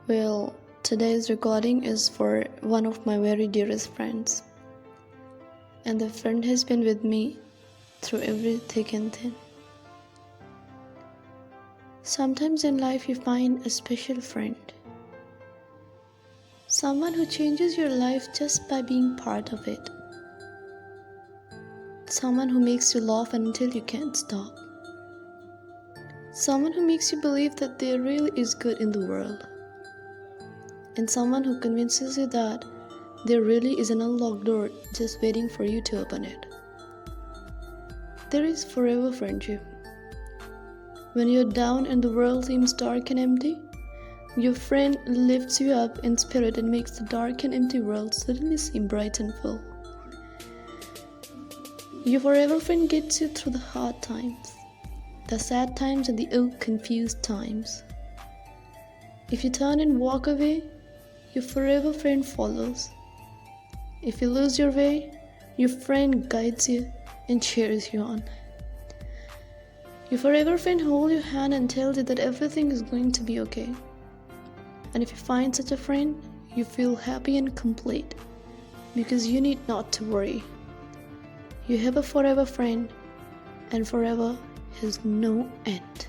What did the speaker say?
Well, today's recording is for one of my very dearest friends. And the friend has been with me through every thick and thin. Sometimes in life you find a special friend. Someone who changes your life just by being part of it. Someone who makes you laugh until you can't stop. Someone who makes you believe that there really is good in the world. And someone who convinces you that there really is an unlocked door just waiting for you to open it. There is forever friendship. When you're down and the world seems dark and empty, your friend lifts you up in spirit and makes the dark and empty world suddenly seem bright and full. Your forever friend gets you through the hard times, the sad times and the confused times. If you turn and walk away, your forever friend follows. If you lose your way, your friend guides you and cheers you on. Your forever friend holds your hand and tells you that everything is going to be okay. And if you find such a friend, you feel happy and complete because you need not to worry. You have a forever friend, and forever has no end.